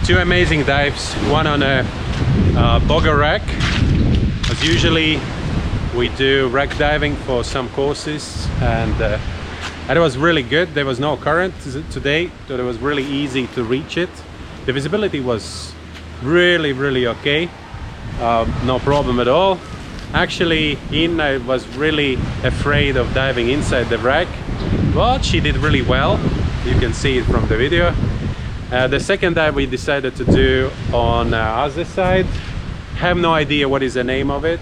Two amazing dives, one on a Boga rack, as usually we do wreck diving for some courses, and it was really good. There was no current today, so it was really easy to reach it. The visibility was really okay, no problem at all. Actually, I was really afraid of diving inside the wreck, but she did really well. You can see it from the video. The second dive we decided to do on other side. Have no idea what is the name of it,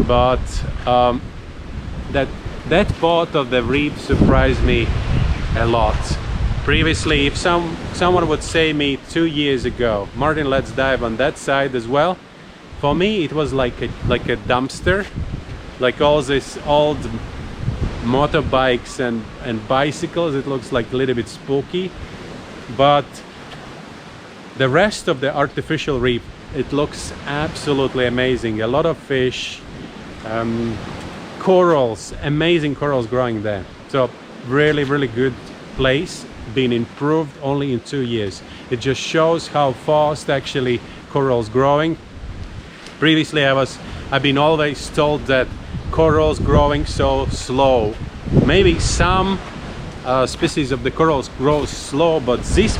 but that part of the reef surprised me a lot. Previously, if someone would say me 2 years ago, Martin, let's dive on that side as well, for me it was like a dumpster, like all these old motorbikes and bicycles. It looks like a little bit spooky, but the rest of the artificial reef, it looks absolutely amazing. A lot of fish, corals, amazing corals growing there. So really good place, been improved only in 2 years. It just shows how fast actually corals growing. Previously I've been always told that corals growing so slow. Maybe some species of the corals grow slow, but this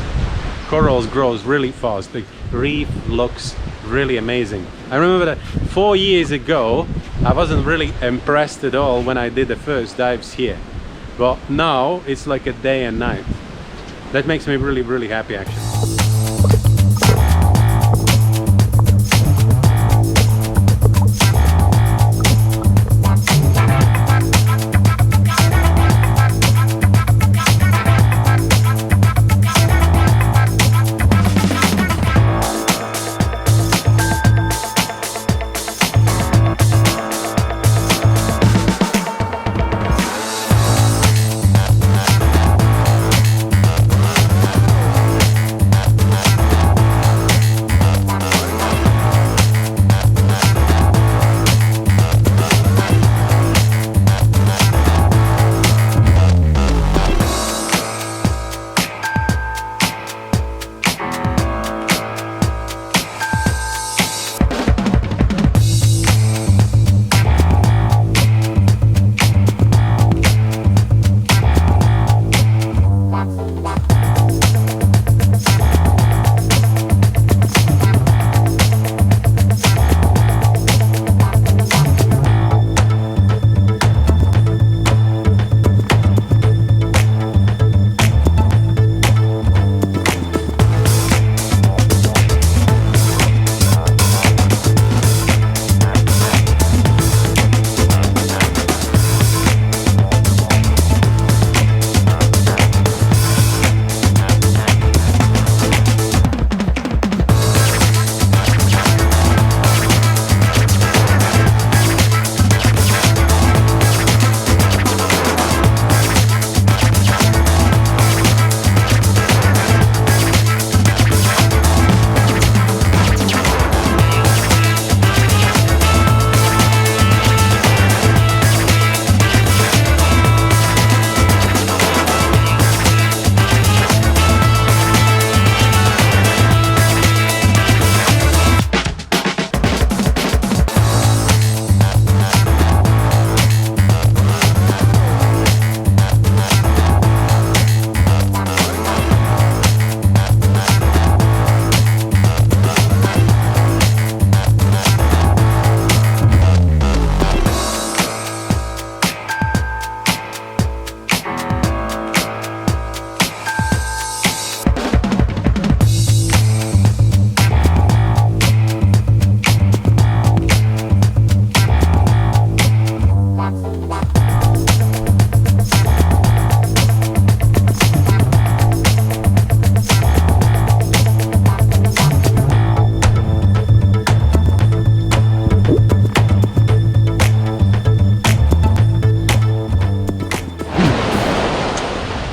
corals grows really fast. The reef looks really amazing. I remember that 4 years ago I wasn't really impressed at all when I did the first dives here, but now it's like a day and night. That makes me really happy actually.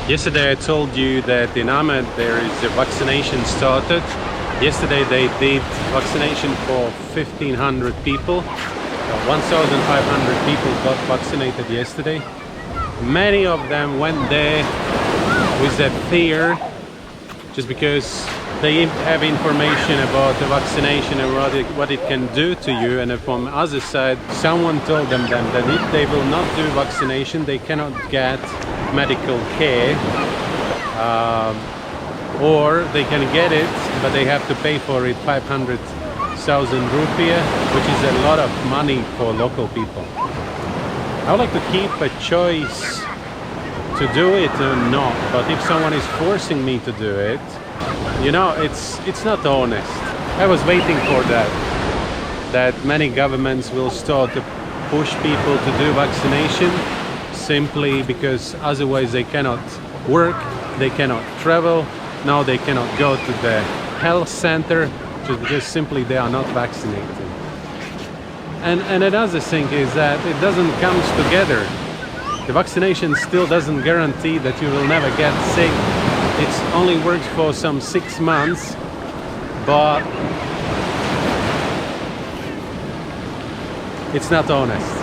Yesterday I told you that in Amed there is a vaccination started. Yesterday they did vaccination for 1,500 people. 1,500 people got vaccinated yesterday. Many of them went there with that fear, just because they have information about the vaccination and what it can do to you, and from the other side someone told them that if they will not do vaccination they cannot get medical care, or they can get it but they have to pay for it 500,000 rupiah, which is a lot of money for local people. I would like to keep a choice to do it or not, but if someone is forcing me to do it, you know, it's not honest. I was waiting for that many governments will start to push people to do vaccination, simply because otherwise they cannot work, they cannot travel, now they cannot go to the health center just because simply they are not vaccinated. And another thing is that it doesn't come together. The vaccination still doesn't guarantee that you will never get sick. It's only works for some 6 months, but it's not honest.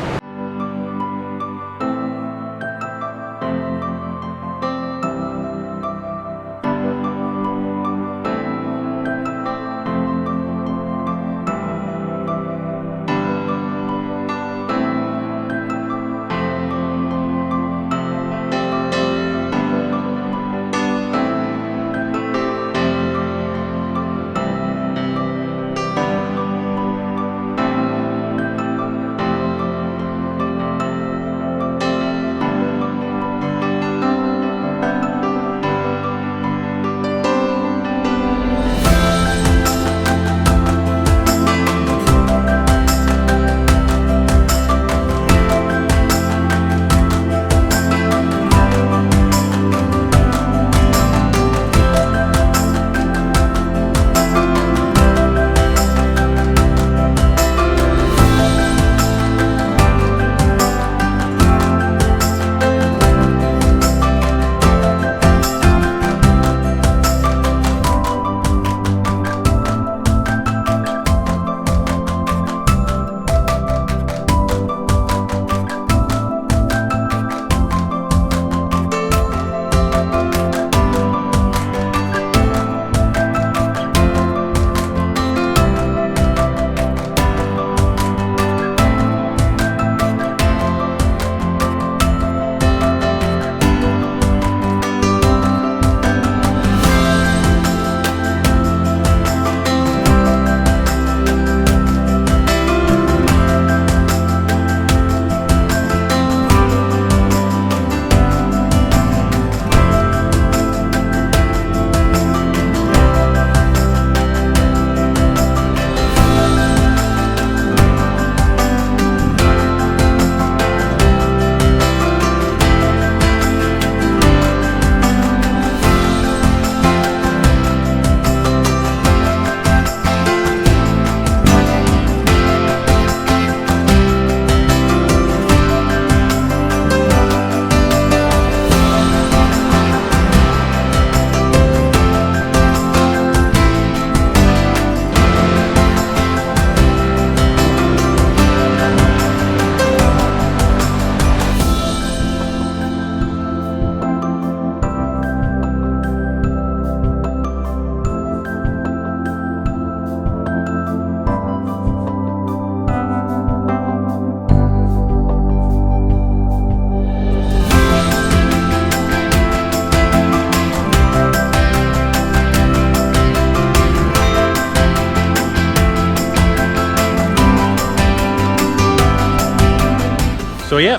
So yeah,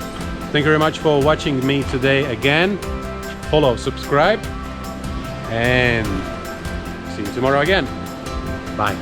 thank you very much for watching me today again. Follow, subscribe, and see you tomorrow again. Bye.